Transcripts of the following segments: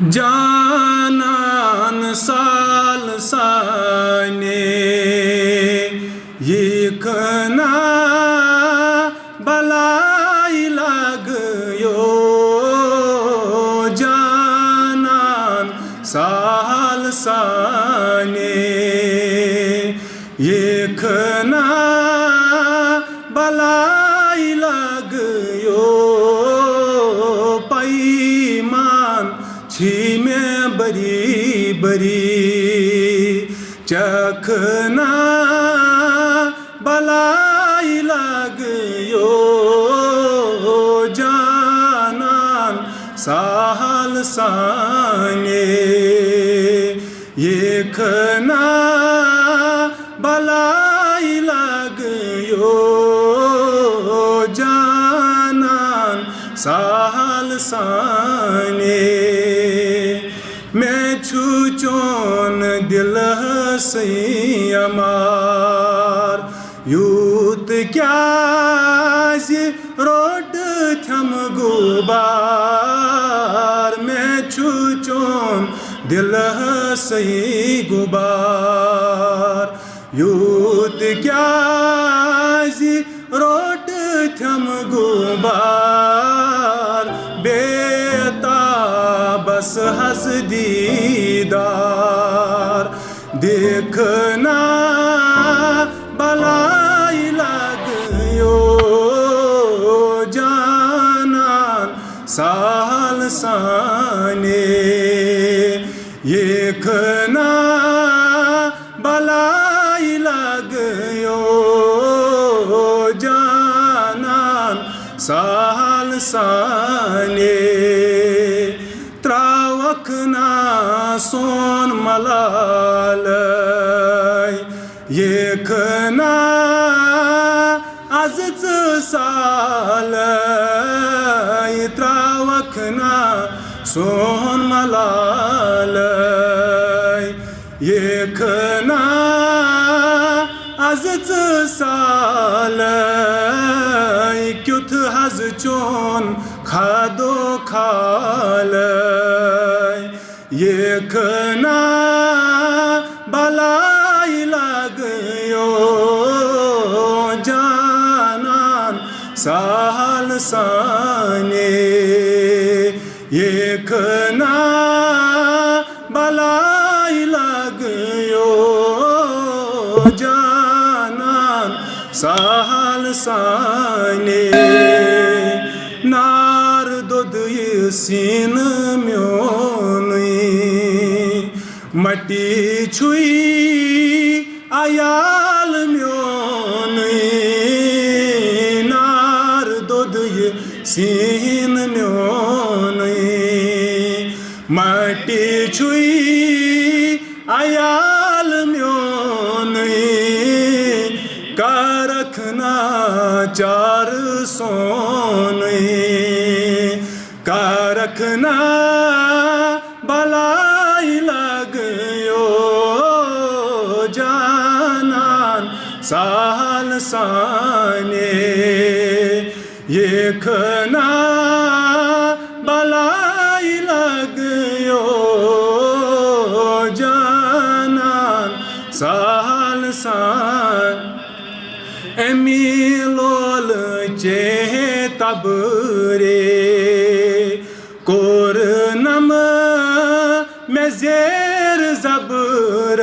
जानान साल साने यिखना बलाई लाग्यो जानान साल साने यिखना बलाई लाग्यो पैमान छिमे बरी बरी चखना बलाई लाग्यो जानान साल साने यिखना बलाई लाग्यो जानान साल साने मैं छुचोन दिल से अमार यूत क्या रोड थम गुबार मैं छुचोन दिल से गुबार यूत क्या रोड थम गुबार बेता बस हस दीदार देखना बलाई लाग्यो जानान साल साने यिखना बलाई लाग्यो जानान साल साने त्रावखना सोन मलालय यिखना आजच सालय त्रावखना सोन मलालय यिखना आजच सालय क्युथ हज चोन खादो खालय यिखना बलाई लाग्यो जानान साल साने यिखना बलाई लाग्यो जानान साल साने नार दोद सीन म्योनी मटी छुई आयाल म्योनी नार दोद सीन म्योनी मटी छुई आयाल म्योनी कारखना चार सोनी कारखना बलाई लाग्यो जानान साल साने यिखना बलाई लाग्यो जानान साल सान एमिलोल चेह तबरे कोर नम में जेर जबर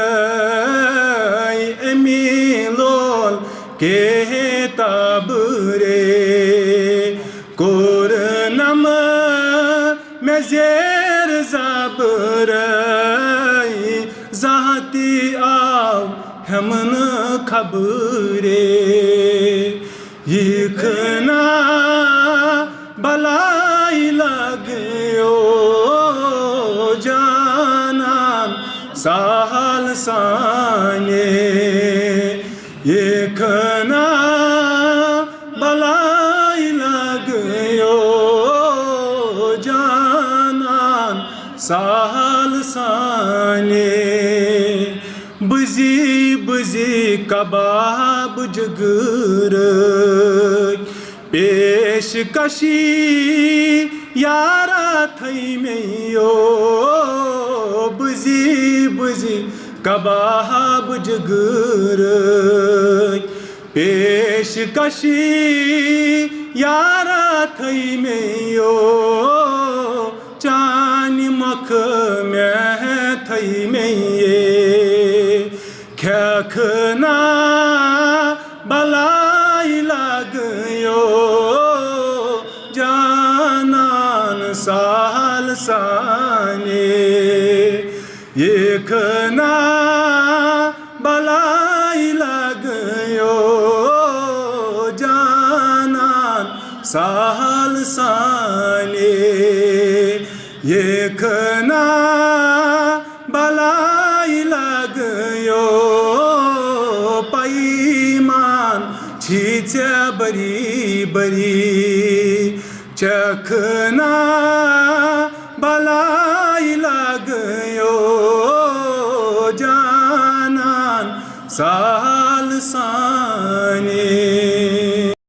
एमिलोल के तबरे कोर नम में जेर जबर जाती आओ हमन खबरे यिखना बलाई लाग्यो जानान साल साने यिखना बलाई लाग्यो जानान साल साने बुजी बुजी कबाब जगर पेशकशी यारा थई में यो बुजी कबाब जगरै पेशकशी यारा थै मेयो चानी मख में थै मेये ख्याखना बलाई लाग्यो जानान साल साने एकना बलाई लाग्यो जानान साल साने एकना बलाई लाग्यो पैमान छिच्या बरी बरी चखना बलाई लाग्यो जानान साल सा